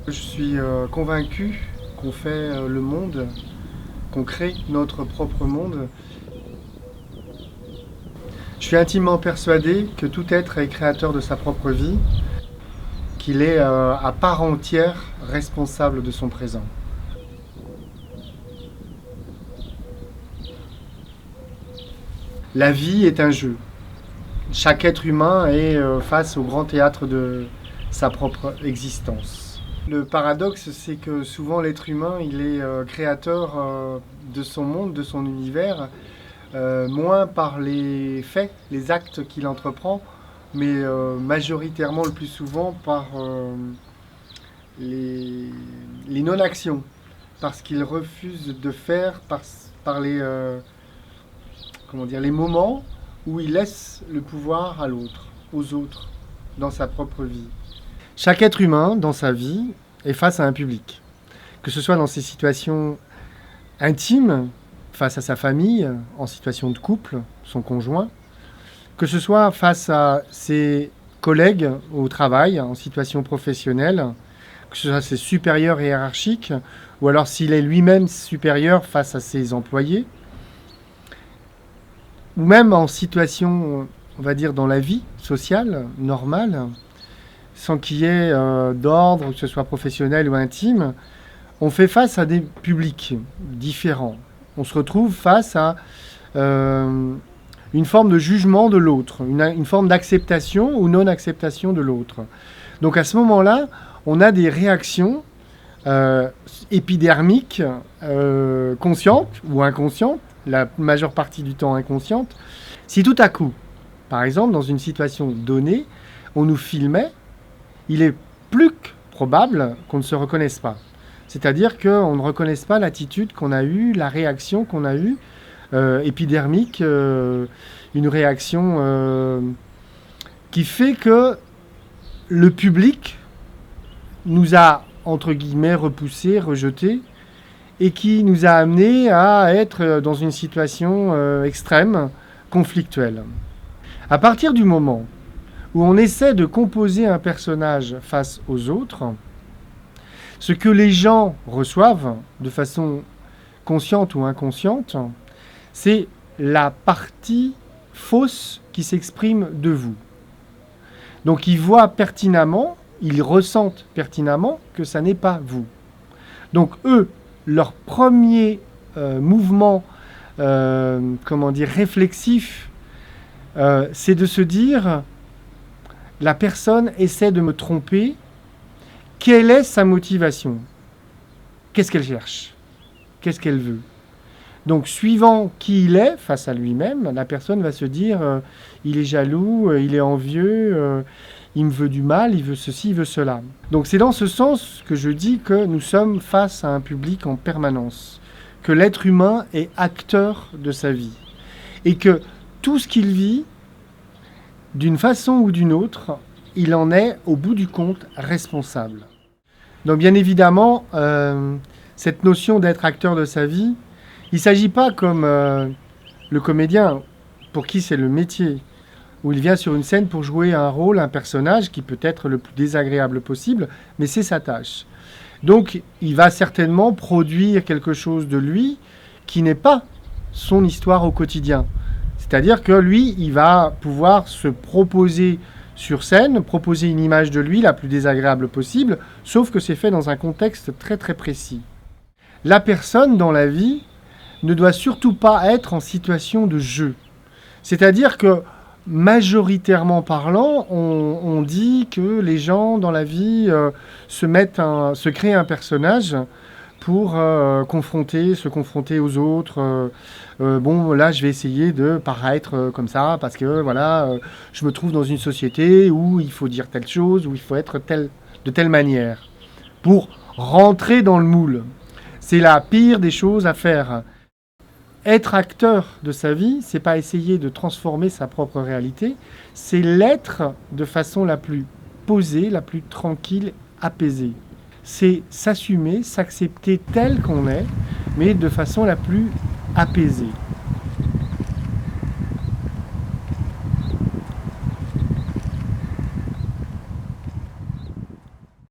Je suis convaincu qu'on fait le monde, qu'on crée notre propre monde. Je suis intimement persuadé que tout être est créateur de sa propre vie, qu'il est à part entière responsable de son présent. La vie est un jeu. Chaque être humain est face au grand théâtre de sa propre existence. Le paradoxe, c'est que souvent l'être humain, il est créateur de son monde, de son univers, moins par les faits, les actes qu'il entreprend, mais majoritairement le plus souvent par les non-actions, parce qu'il refuse de faire, par les moments où il laisse le pouvoir à l'autre, aux autres, dans sa propre vie. Chaque être humain, dans sa vie, est face à un public. Que ce soit dans ses situations intimes, face à sa famille, en situation de couple, son conjoint, que ce soit face à ses collègues au travail, en situation professionnelle, que ce soit ses supérieurs hiérarchiques, ou alors s'il est lui-même supérieur face à ses employés, ou même en situation, on va dire, dans la vie sociale, normale, sans qu'il y ait d'ordre, que ce soit professionnel ou intime, on fait face à des publics différents. On se retrouve face à une forme de jugement de l'autre, une forme d'acceptation ou non-acceptation de l'autre. Donc à ce moment-là, on a des réactions épidermiques, conscientes ou inconscientes, la majeure partie du temps inconsciente. Si tout à coup, par exemple, dans une situation donnée, on nous filmait, il est plus que probable qu'on ne se reconnaisse pas. C'est-à-dire qu'on ne reconnaisse pas l'attitude qu'on a eue, la réaction qu'on a eue, épidermique, une réaction qui fait que le public nous a, entre guillemets, repoussés, rejetés, et qui nous a amenés à être dans une situation extrême, conflictuelle. À partir du moment où on essaie de composer un personnage face aux autres, ce que les gens reçoivent de façon consciente ou inconsciente, c'est la partie fausse qui s'exprime de vous. Donc ils voient pertinemment, ils ressentent pertinemment que ça n'est pas vous. Donc eux, leur premier mouvement réflexif, c'est de se dire la personne essaie de me tromper. Quelle est sa motivation? Qu'est-ce qu'elle cherche? Qu'est-ce qu'elle veut? Donc, suivant qui il est face à lui-même, la personne va se dire il est jaloux, il est envieux, il me veut du mal, il veut ceci, il veut cela. Donc, c'est dans ce sens que je dis que nous sommes face à un public en permanence, que l'être humain est acteur de sa vie et que tout ce qu'il vit, d'une façon ou d'une autre, il en est, au bout du compte, responsable. Donc bien évidemment, cette notion d'être acteur de sa vie, il ne s'agit pas comme le comédien, pour qui c'est le métier, où il vient sur une scène pour jouer un rôle, un personnage qui peut être le plus désagréable possible, mais c'est sa tâche. Donc il va certainement produire quelque chose de lui qui n'est pas son histoire au quotidien. C'est-à-dire que lui, il va pouvoir se proposer sur scène, proposer une image de lui la plus désagréable possible, sauf que c'est fait dans un contexte très très précis. La personne dans la vie ne doit surtout pas être en situation de jeu. C'est-à-dire que, majoritairement parlant, on dit que les gens dans la vie se créent un personnage pour se confronter aux autres. Bon, là, je vais essayer de paraître comme ça, parce que voilà, je me trouve dans une société où il faut dire telle chose, où il faut être de telle manière, pour rentrer dans le moule. C'est la pire des choses à faire. Être acteur de sa vie, c'est pas essayer de transformer sa propre réalité, c'est l'être de façon la plus posée, la plus tranquille, apaisée. C'est s'assumer, s'accepter tel qu'on est, mais de façon la plus apaisée.